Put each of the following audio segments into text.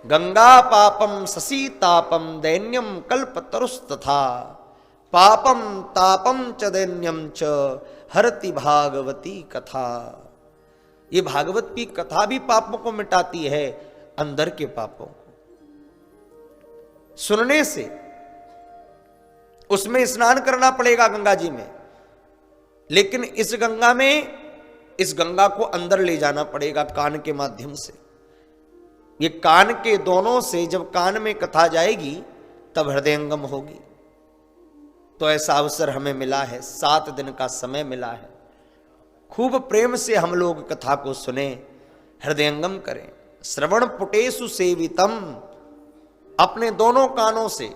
गंगा पापम शशि तापम दैन्यम कल्पतरुस्तथा पापम तापम च दैन्यम च हरति भागवती कथा। ये भागवत की कथा भी पापों को मिटाती है, अंदर के पापों को सुनने से। उसमें स्नान करना पड़ेगा गंगा जी में, लेकिन इस गंगा को अंदर ले जाना पड़ेगा कान के माध्यम से। ये कान के दोनों से जब कान में कथा जाएगी तब हृदयंगम होगी। तो ऐसा अवसर हमें मिला है, 7 दिन का समय मिला है। खूब प्रेम से हम लोग कथा को सुने, हृदयंगम करें। श्रवण पुटेषु सेवितम, अपने दोनों कानों से।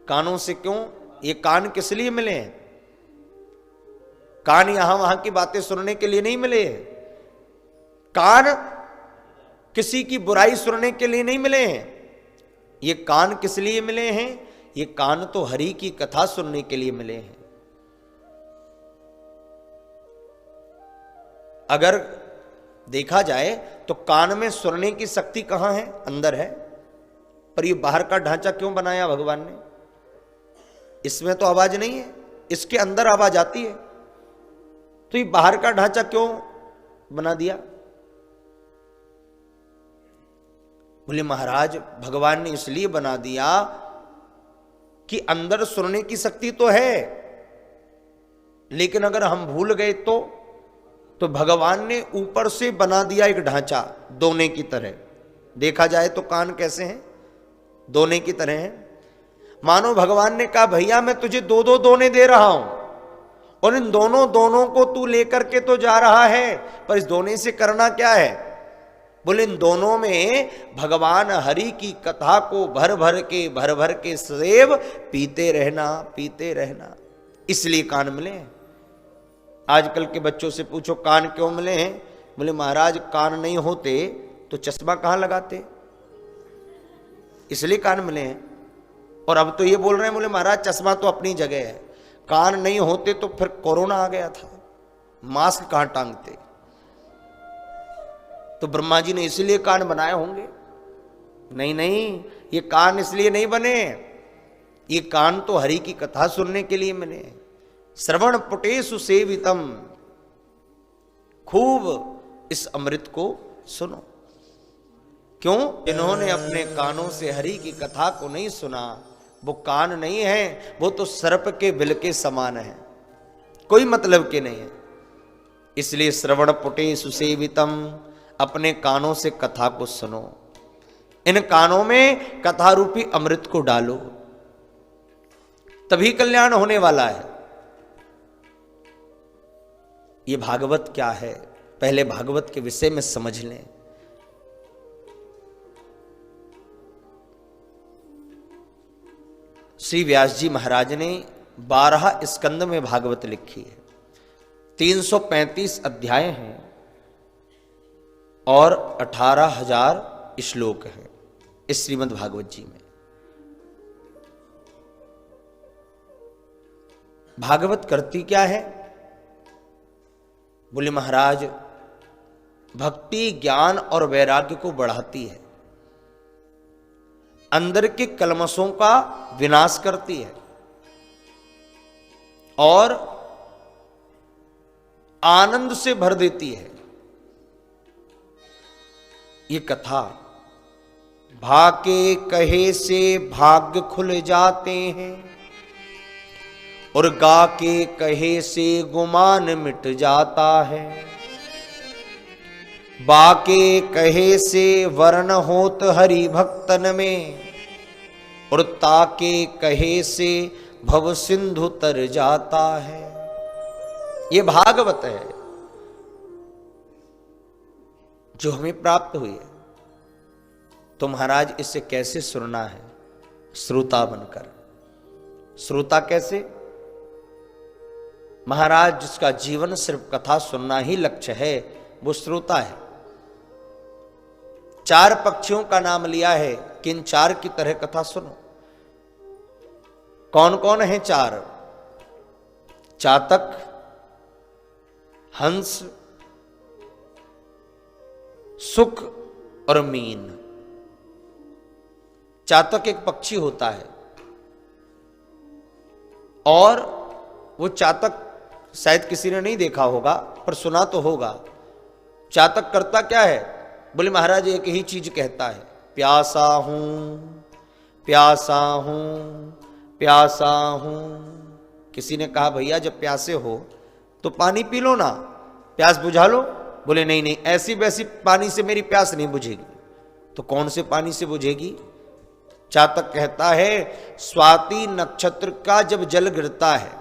कानों से क्यों? ये कान किस लिए मिले हैं? कान यहां वहां की बातें सुनने के लिए नहीं मिले हैं। कान किसी की बुराई सुनने के लिए नहीं मिले हैं। ये कान किस लिए मिले हैं? ये कान तो हरि की कथा सुनने के लिए मिले हैं। अगर देखा जाए तो कान में सुनने की शक्ति कहां है? अंदर है। पर ये बाहर का ढांचा क्यों बनाया भगवान ने? इसमें तो आवाज नहीं है, इसके अंदर आवाज आती है। तो ये बाहर का ढांचा क्यों बना दिया? बोले महाराज भगवान ने इसलिए बना दिया कि अंदर सुनने की शक्ति तो है, लेकिन अगर हम भूल गए तो भगवान ने ऊपर से बना दिया एक ढांचा दोने की तरह। देखा जाए तो कान कैसे हैं? दोने की तरह हैं। मानो भगवान ने कहा भैया मैं तुझे 2-2 दोने दे रहा हूं, और इन दोनों को तू लेकर के तो जा रहा है, पर इस दोने से करना क्या है? बोले इन दोनों में भगवान हरि की कथा को भर भर के सदैव पीते रहना। इसलिए कान मिले हैं। आजकल के बच्चों से पूछो कान क्यों मिले हैं? बोले महाराज कान नहीं होते तो चश्मा कहां लगाते, इसलिए कान मिले हैं। और अब तो ये बोल रहे हैं बोले महाराज चश्मा तो अपनी जगह है, कान नहीं होते तो फिर कोरोना आ गया था, मास्क कहां टांगते। तो ब्रह्मा जी ने इसलिए कान बनाए होंगे? नहीं, ये कान इसलिए नहीं बने। ये कान तो हरि की कथा सुनने के लिए बने। श्रवण पुटेषु सेवितम, खूब इस अमृत को सुनो। क्यों? जिन्होंने अपने कानों से हरि की कथा को नहीं सुना, वो कान नहीं है, वो तो सर्प के बिल के समान है, कोई मतलब के नहीं है। इसलिए श्रवण पुटेषु सेवितम, अपने कानों से कथा को सुनो। इन कानों में कथा रूपी अमृत को डालो, तभी कल्याण होने वाला है। ये भागवत क्या है? पहले भागवत के विषय में समझ लें। श्री व्यास जी महाराज ने 12 स्कंद में भागवत लिखी है। 335 अध्याय हैं और 18,000 श्लोक हैं इस श्रीमद् भागवत जी में। भागवत करती क्या है? बोले महाराज भक्ति, ज्ञान और वैराग्य को बढ़ाती है, अंदर के कलमशों का विनाश करती है और आनंद से भर देती है। ये कथा भाके कहे से भाग्य खुल जाते हैं और गा के कहे से गुमान मिट जाता है। बाके कहे से वर्ण होत हरि भक्तन में और ताके कहे से भव सिंधु तर जाता है। ये भागवत है जो हमें प्राप्त हुई है। तो महाराज इसे कैसे सुनना है? श्रोता बनकर। श्रोता कैसे? महाराज जिसका जीवन सिर्फ कथा सुनना ही लक्ष्य है वो श्रोता है। 4 पक्षियों का नाम लिया है कि इन 4 की तरह कथा सुनो। कौन कौन है 4? चातक, हंस, सुख और मीन। चातक एक पक्षी होता है और वो चातक शायद किसी ने नहीं देखा होगा पर सुना तो होगा। चातक करता क्या है? बोले महाराज एक ही चीज कहता है, प्यासा हूं, प्यासा हूं, प्यासा हूं। किसी ने कहा भैया जब प्यासे हो तो पानी पी लो ना, प्यास बुझा लो। बोले नहीं नहीं, ऐसी वैसी पानी से मेरी प्यास नहीं बुझेगी। तो कौन से पानी से बुझेगी? चातक कहता है स्वाति नक्षत्र का जब जल गिरता है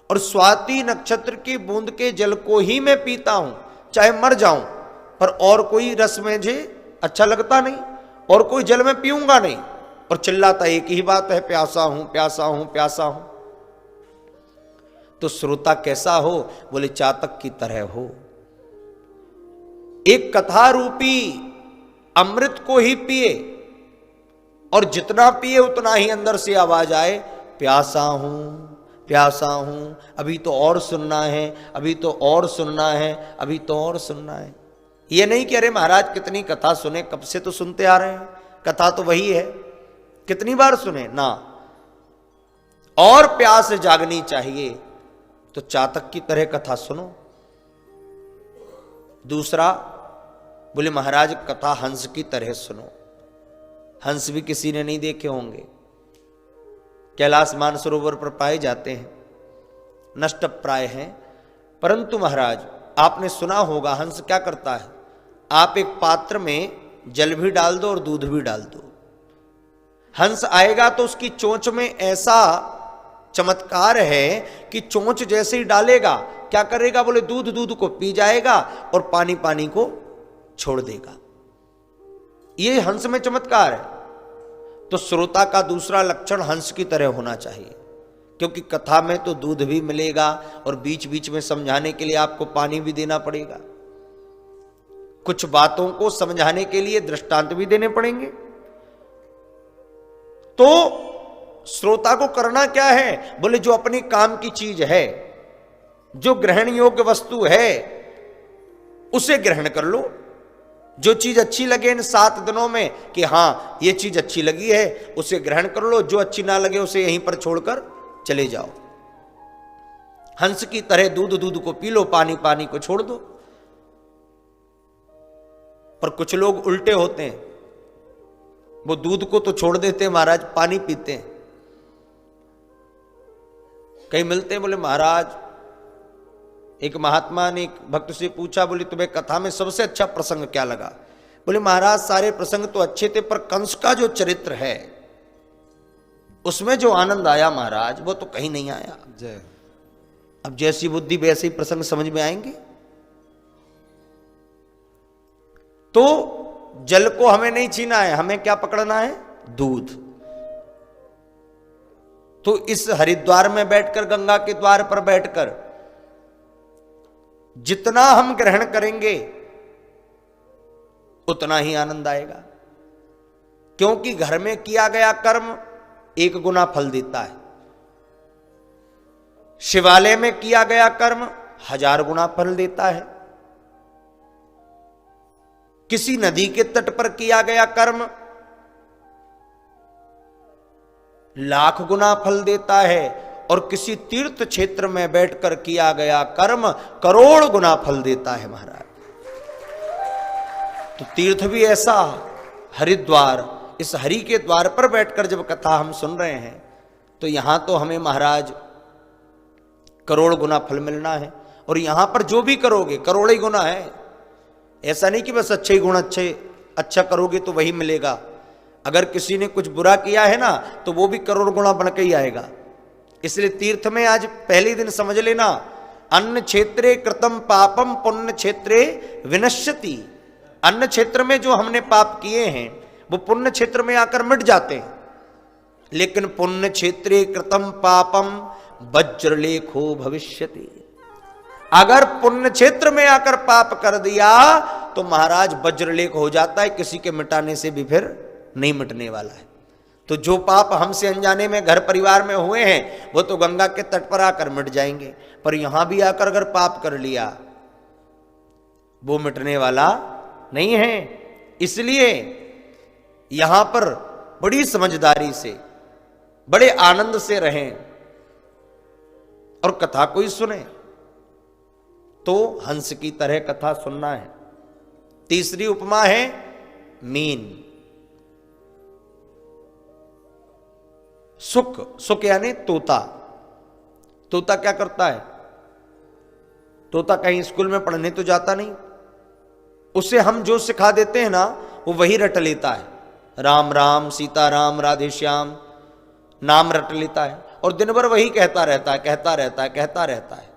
और स्वाति नक्षत्र की बूंद के जल को ही मैं पीता हूं, चाहे मर जाऊं, पर और कोई रस मुझे अच्छा लगता नहीं और कोई जल में पीऊंगा नहीं। और चिल्लाता एक ही बात है, प्यासा हूं, प्यासा हूं, प्यासा हूं। तो श्रोता कैसा हो? बोले चातक की तरह हो। एक कथा रूपी अमृत को ही पिए और जितना पिए उतना ही अंदर से आवाज आए, प्यासा हूं, प्यासा हूं, अभी तो और सुनना है, अभी तो और सुनना है, अभी तो और सुनना है। ये नहीं कि अरे महाराज कितनी कथा सुने, कब से तो सुनते आ रहे हैं, कथा तो वही है, कितनी बार सुने ना। और प्यास जागनी चाहिए तो चातक की तरह कथा सुनो। दूसरा बोले महाराज कथा हंस की तरह सुनो। हंस भी किसी ने नहीं देखे होंगे, कैलाश मानसरोवर पर पाए जाते हैं, नष्ट प्राय हैं। परंतु महाराज आपने सुना होगा हंस क्या करता है? आप एक पात्र में जल भी डाल दो और दूध भी डाल दो, हंस आएगा तो उसकी चोंच में ऐसा चमत्कार है कि चोंच जैसे ही डालेगा क्या करेगा? बोले दूध दूध को पी जाएगा और पानी पानी को छोड़ देगा। ये हंस में चमत्कार है। तो श्रोता का दूसरा लक्षण हंस की तरह होना चाहिए, क्योंकि कथा में तो दूध भी मिलेगा और बीच बीच में समझाने के लिए आपको पानी भी देना पड़ेगा, कुछ बातों को समझाने के लिए दृष्टांत भी देने पड़ेंगे। तो श्रोता को करना क्या है? बोले जो अपने काम की चीज है, जो ग्रहण योग्य वस्तु है उसे ग्रहण कर लो। जो चीज अच्छी लगे इन 7 दिनों में कि हां ये चीज अच्छी लगी है, उसे ग्रहण कर लो। जो अच्छी ना लगे उसे यहीं पर छोड़कर चले जाओ। हंस की तरह दूध दूध को पी लो, पानी पानी को छोड़ दो। पर कुछ लोग उल्टे होते हैं, वो दूध को तो छोड़ देते हैं महाराज, पानी पीते हैं। कई मिलते हैं, बोले महाराज एक महात्मा ने एक भक्त से पूछा, बोले तुम्हें कथा में सबसे अच्छा प्रसंग क्या लगा? बोले महाराज सारे प्रसंग तो अच्छे थे, पर कंस का जो चरित्र है उसमें जो आनंद आया महाराज वो तो कहीं नहीं आया। जय। अब जैसी बुद्धि वैसे ही प्रसंग समझ में आएंगे। तो जल को हमें नहीं छीना है, हमें क्या पकड़ना है? दूध। तो इस हरिद्वार में बैठकर, गंगा के द्वार पर बैठकर जितना हम ग्रहण करेंगे उतना ही आनंद आएगा, क्योंकि घर में किया गया कर्म 1 गुना फल देता है, शिवालय में किया गया कर्म 1000 गुना फल देता है, किसी नदी के तट पर किया गया कर्म 1,00,000 गुना फल देता है, और किसी तीर्थ क्षेत्र में बैठकर किया गया कर्म करोड़ गुना फल देता है महाराज। तो तीर्थ भी ऐसा, हरिद्वार, इस हरि के द्वार पर बैठकर जब कथा हम सुन रहे हैं तो यहां तो हमें महाराज करोड़ गुना फल मिलना है, और यहां पर जो भी करोगे करोड़ ही गुना है। ऐसा नहीं कि बस अच्छे ही गुण अच्छा करोगे तो वही मिलेगा। अगर किसी ने कुछ बुरा किया है ना तो वो भी करोड़ गुना बन के ही आएगा। इसलिए तीर्थ में आज पहले दिन समझ लेना, अन्न क्षेत्रे कृतम पापम पुण्य क्षेत्रे विनश्यति। अन्न क्षेत्र में जो हमने पाप किए हैं वो पुण्य क्षेत्र में आकर मिट जाते हैं, लेकिन पुण्य क्षेत्रे कृतम पापम वज्रलेखो भविष्यति। अगर पुण्य क्षेत्र में आकर पाप कर दिया तो महाराज वज्रलेख हो जाता है, किसी के मिटाने से भी फिर नहीं मिटने वाला है। तो जो पाप हमसे अनजाने में घर परिवार में हुए हैं वो तो गंगा के तट पर आकर मिट जाएंगे, पर यहां भी आकर अगर पाप कर लिया वो मिटने वाला नहीं है। इसलिए यहां पर बड़ी समझदारी से, बड़े आनंद से रहें और कथा को ही सुने। तो हंस की तरह कथा सुनना है। तीसरी उपमा है मीन। सुक, सुक यानी तोता। तोता क्या करता है? तोता कहीं स्कूल में पढ़ने तो जाता नहीं, उसे हम जो सिखा देते हैं ना वो वही रट लेता है। राम राम, सीता राम, राधे श्याम नाम रट लेता है और दिन भर वही कहता रहता है, कहता रहता है, कहता रहता है।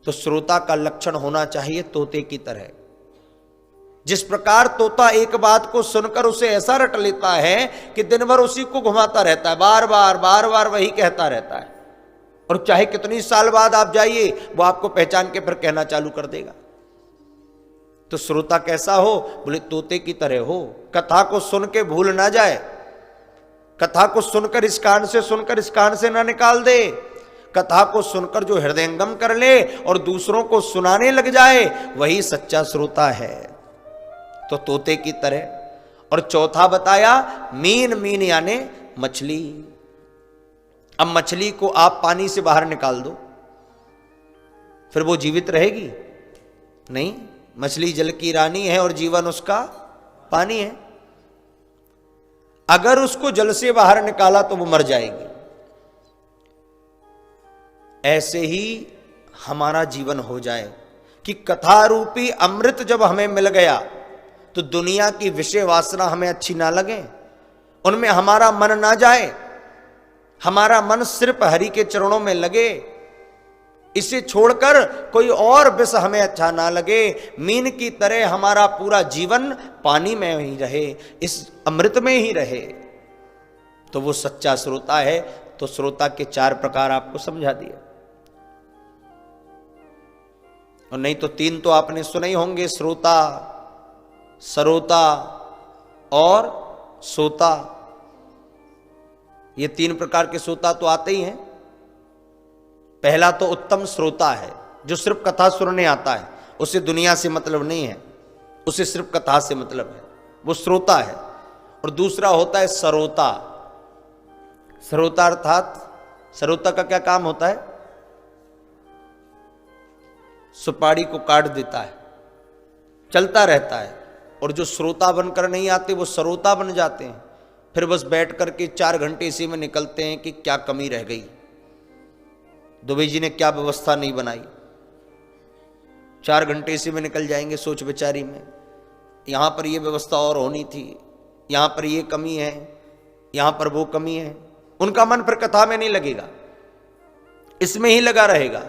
तो श्रोता का लक्षण होना चाहिए तोते की तरह। जिस प्रकार तोता एक बात को सुनकर उसे ऐसा रट लेता है कि दिन भर उसी को घुमाता रहता है, बार बार वही कहता रहता है, और चाहे कितनी साल बाद आप जाइए वो आपको पहचान के फिर कहना चालू कर देगा। तो श्रोता कैसा हो? बोले तोते की तरह हो। कथा को सुन के भूल ना जाए, कथा को सुनकर इस कान से सुनकर इस कान से ना निकाल दे। कथा को सुनकर जो हृदयंगम कर ले और दूसरों को सुनाने लग जाए वही सच्चा श्रोता है। तो तोते की तरह। और चौथा बताया मीन, मीन यानी मछली। अब मछली को आप पानी से बाहर निकाल दो, फिर वो जीवित रहेगी? नहीं, मछली जल की रानी है और जीवन उसका पानी है। अगर उसको जल से बाहर निकाला तो वो मर जाएगी। ऐसे ही हमारा जीवन हो जाए कि कथा रूपी अमृत जब हमें मिल गया तो दुनिया की विषय वासना हमें अच्छी ना लगे, उनमें हमारा मन ना जाए, हमारा मन सिर्फ हरि के चरणों में लगे। इसे छोड़कर कोई और विष हमें अच्छा ना लगे। मीन की तरह हमारा पूरा जीवन पानी में ही रहे, इस अमृत में ही रहे, तो वो सच्चा श्रोता है। तो श्रोता के 4 प्रकार आपको समझा दिए, और नहीं तो 3 तो आपने सुने ही होंगे, श्रोता, सरोता और सोता। ये 3 प्रकार के श्रोता तो आते ही हैं। पहला तो उत्तम श्रोता है, जो सिर्फ कथा सुनने आता है, उसे दुनिया से मतलब नहीं है, उसे सिर्फ कथा से मतलब है, वो श्रोता है। और दूसरा होता है सरोता। सरोता अर्थात, सरोता का क्या काम होता है? सुपारी को काट देता है, चलता रहता है। और जो श्रोता बनकर नहीं आते वो सरोता बन जाते हैं, फिर बस बैठ करके 4 घंटे इसी में निकलते हैं कि क्या कमी रह गई, दुबे जी ने क्या व्यवस्था नहीं बनाई। 4 घंटे इसी में निकल जाएंगे सोच विचारी में, यहां पर ये व्यवस्था और होनी थी, यहां पर ये कमी है, यहां पर वो कमी है। उनका मन फिर कथा में नहीं लगेगा, इसमें ही लगा रहेगा।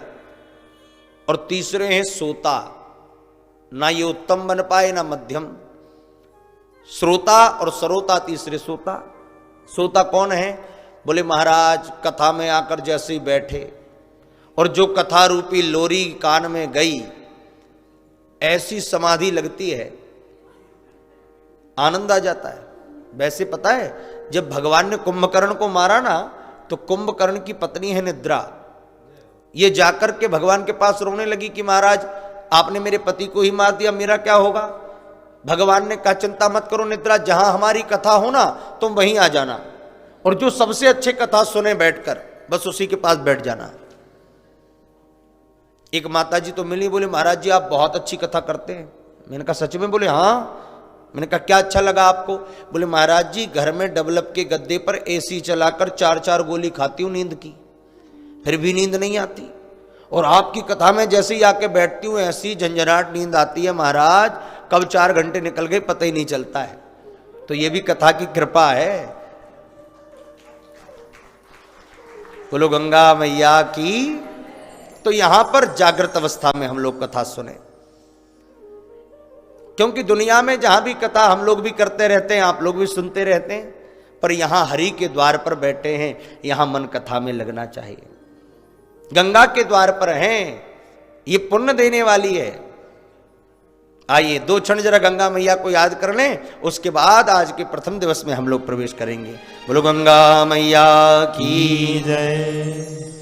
और तीसरे हैं सोता, ना ये उत्तम बन पाए ना मध्यम। श्रोता और सरोता, तीसरे सोता। सोता कौन है? बोले महाराज कथा में आकर जैसे ही बैठे और जो कथा रूपी लोरी कान में गई, ऐसी समाधि लगती है, आनंद आ जाता है। वैसे पता है जब भगवान ने कुंभकर्ण को मारा ना, तो कुंभकर्ण की पत्नी है निद्रा, ये जाकर के भगवान के पास रोने लगी कि महाराज आपने मेरे पति को ही मार दिया, मेरा क्या होगा? भगवान ने कहा चिंता मत करो निद्रा, जहां हमारी कथा हो ना तुम वहीं आ जाना, और जो सबसे अच्छे कथा सुने बैठकर बस उसी के पास बैठ जाना। एक माता जी तो मिली, बोले महाराज जी आप बहुत अच्छी कथा करते हैं। मैंने कहा सच में? बोले हाँ। मैंने कहा क्या अच्छा लगा आपको? बोले महाराज जी घर में डेवलप के गद्दे पर एसी चलाकर 4-4 गोली खाती हूं नींद की, फिर भी नींद नहीं आती, और आपकी कथा में जैसे ही आके बैठती हूं ऐसी झंझनाहट नींद आती है महाराज, कब 4 घंटे निकल गए पता ही नहीं चलता है। तो ये भी कथा की कृपा है। बोलो गंगा मैया की। तो यहां पर जागृत अवस्था में हम लोग कथा सुने, क्योंकि दुनिया में जहां भी कथा हम लोग भी करते रहते हैं, आप लोग भी सुनते रहते हैं, पर यहां हरि के द्वार पर बैठे हैं, यहां मन कथा में लगना चाहिए। गंगा के द्वार पर हैं, ये पुण्य देने वाली है। आइए 2 क्षण जरा गंगा मैया को याद कर लें, उसके बाद आज के प्रथम दिवस में हम लोग प्रवेश करेंगे। बोलो गंगा मैया की जय।